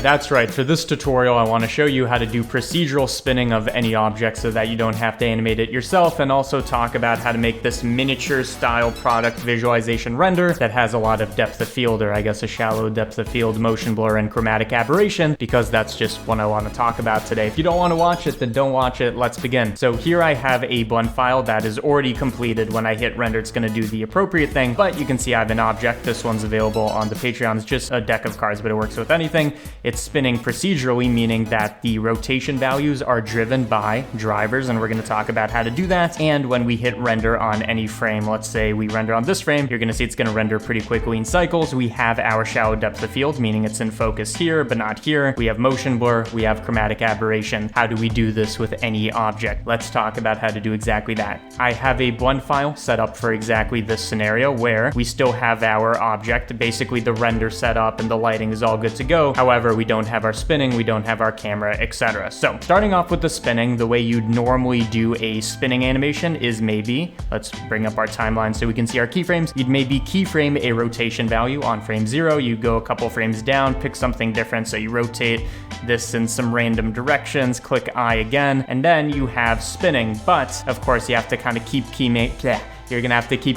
That's right, for this tutorial I want to show you how to do procedural spinning of any object so that you don't have to animate it yourself, and also talk about how to make this miniature style product visualization render that has a lot of depth of field, or I guess a shallow depth of field, motion blur, and chromatic aberration, because that's just what I want to talk about today. If you don't want to watch it, then don't watch it. Let's begin. So here I have a blend file that is already completed. When I hit render, it's going to do the appropriate thing, but you can see I have an object. This one's available on the Patreon. It's just a deck of cards, but it works with anything. It's spinning procedurally, meaning that the rotation values are driven by drivers, and we're going to talk about how to do that. And when we hit render on any frame, let's say we render on this frame, you're going to see it's going to render pretty quickly in cycles. We have our shallow depth of field, meaning it's in focus here, but not here. We have motion blur, we have chromatic aberration. How do we do this with any object? Let's talk about how to do exactly that. I have a blend file set up for exactly this scenario where we still have our object, basically the render set up and the lighting is all good to go. However, we don't have our spinning, we don't have our camera, etc. So starting off with the spinning, the way you'd normally do a spinning animation is maybe, let's bring up our timeline so we can see our keyframes. You'd maybe keyframe a rotation value on frame 0. You go a couple frames down, pick something different. So you rotate this in some random directions, click I again, and then you have spinning. But of course you have to kind of keep you're gonna have to keep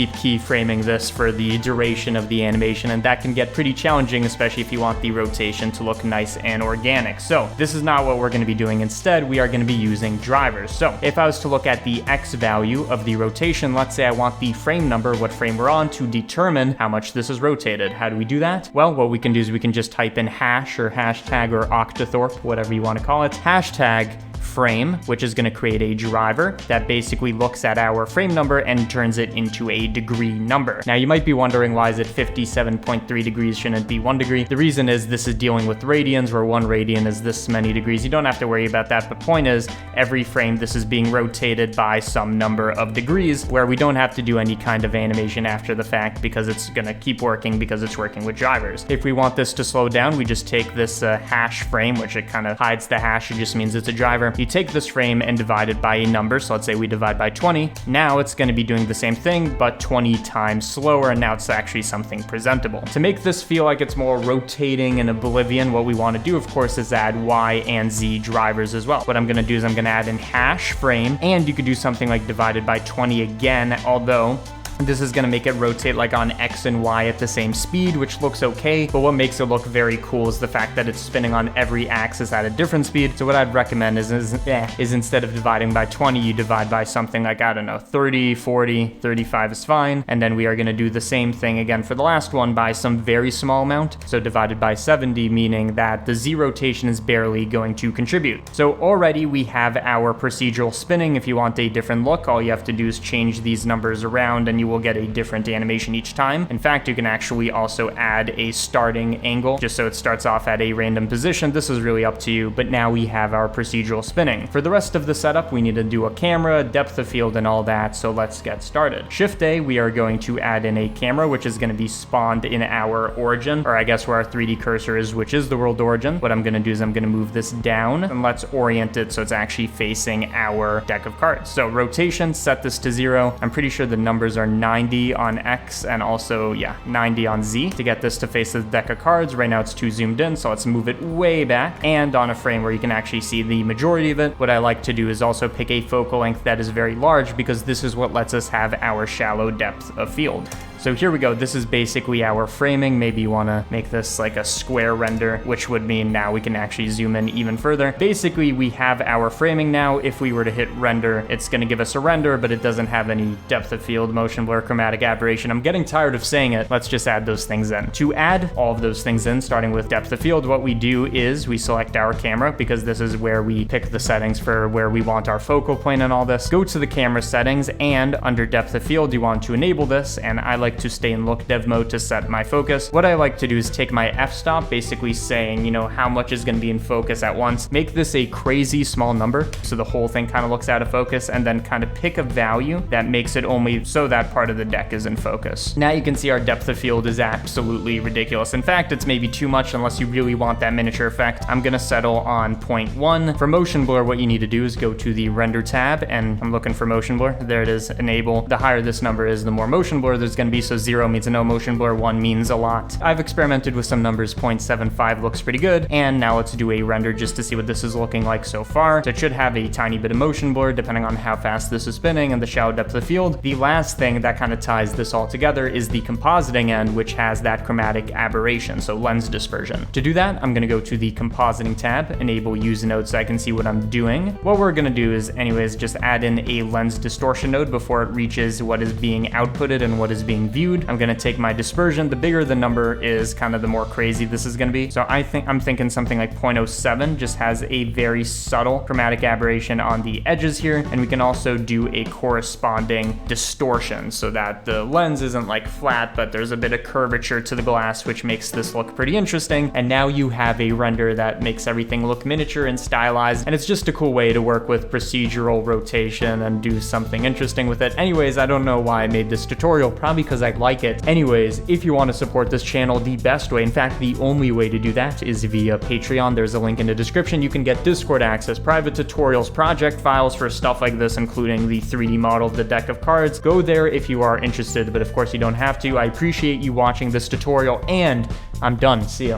keyframing this for the duration of the animation, and that can get pretty challenging, especially if you want the rotation to look nice and organic. So this is not what we're going to be doing. Instead, we are going to be using drivers. So if I was to look at the X value of the rotation, let's say I want the frame number, what frame we're on, to determine how much this is rotated. How do we do that? Well, what we can do is we can just type in hash or hashtag or octothorpe, whatever you want to call it, hashtag frame, which is going to create a driver that basically looks at our frame number and turns it into a degree number. Now you might be wondering, why is it 57.3 degrees, shouldn't it be 1 degree? The reason is this is dealing with radians, where 1 radian is this many degrees. You don't have to worry about that, but point is, every frame this is being rotated by some number of degrees, where we don't have to do any kind of animation after the fact because it's going to keep working because it's working with drivers. If we want this to slow down, we just take this hash frame, which it kind of hides the hash, it just means it's a driver. You take this frame and divide it by a number, so let's say we divide by 20. Now it's going to be doing the same thing, but 20 times slower, and now it's actually something presentable. To make this feel like it's more rotating in oblivion, what we want to do, of course, is add Y and Z drivers as well. What I'm going to do is I'm going to add in hash frame, and you could do something like divided by 20 again, although this is going to make it rotate like on X and Y at the same speed, which looks okay, but what makes it look very cool is the fact that it's spinning on every axis at a different speed. So what I'd recommend is instead of dividing by 20, you divide by something like, I don't know, 30, 40, 35 is fine. And then we are going to do the same thing again for the last one by some very small amount. So divided by 70, meaning that the Z rotation is barely going to contribute. So already we have our procedural spinning. If you want a different look, all you have to do is change these numbers around and you will get a different animation each time. In fact, you can actually also add a starting angle just so it starts off at a random position. This is really up to you, but now we have our procedural spinning. For the rest of the setup, we need to do a camera, depth of field, and all that, so let's get started. Shift A, we are going to add in a camera, which is going to be spawned in our origin, or I guess where our 3D cursor is, which is the world origin. What I'm going to do is I'm going to move this down, and let's orient it so it's actually facing our deck of cards. So rotation, set this to 0. I'm pretty sure the numbers are 90 on X and also, 90 on Z to get this to face the deck of cards. Right now it's too zoomed in, so let's move it way back and on a frame where you can actually see the majority of it. What I like to do is also pick a focal length that is very large because this is what lets us have our shallow depth of field. So here we go. This is basically our framing. Maybe you want to make this like a square render, which would mean now we can actually zoom in even further. Basically, we have our framing now. If we were to hit render, it's going to give us a render, but it doesn't have any depth of field, motion blur, chromatic aberration. I'm getting tired of saying it. Let's just add those things in. To add all of those things in, starting with depth of field, what we do is we select our camera because this is where we pick the settings for where we want our focal plane and all this. Go to the camera settings, and under depth of field, you want to enable this, and I like to stay in look dev mode to set my focus. What I like to do is take my f-stop, basically saying, how much is going to be in focus at once. Make this a crazy small number so the whole thing kind of looks out of focus, and then kind of pick a value that makes it only so that part of the deck is in focus. Now you can see our depth of field is absolutely ridiculous. In fact, it's maybe too much unless you really want that miniature effect. I'm gonna settle on 0.1. For motion blur, what you need to do is go to the render tab, and I'm looking for motion blur. There it is, enable. The higher this number is, the more motion blur there's gonna be, so 0 means no motion blur, 1 means a lot. I've experimented with some numbers, 0.75 looks pretty good, and now let's do a render just to see what this is looking like so far. So it should have a tiny bit of motion blur depending on how fast this is spinning and the shallow depth of field. The last thing that kind of ties this all together is the compositing end, which has that chromatic aberration, so lens dispersion. To do that, I'm gonna go to the compositing tab, enable use node so I can see what I'm doing. What we're gonna do is anyways just add in a lens distortion node before it reaches what is being outputted and what is being viewed. I'm gonna take my dispersion. The bigger the number is, kind of the more crazy this is gonna be. So I'm thinking something like 0.07 just has a very subtle chromatic aberration on the edges here, and we can also do a corresponding distortion so that the lens isn't like flat, but there's a bit of curvature to the glass, which makes this look pretty interesting. And now you have a render that makes everything look miniature and stylized, and it's just a cool way to work with procedural rotation and do something interesting with it. Anyways, I don't know why I made this tutorial, probably because I like it. Anyways, if you want to support this channel, the best way, in fact the only way to do that, is via Patreon. There's a link in the description. You can get Discord access, private tutorials, project files for stuff like this, including the 3D model of the deck of cards. Go there if you are interested, but of course you don't have to. I appreciate you watching this tutorial, and I'm done. See ya.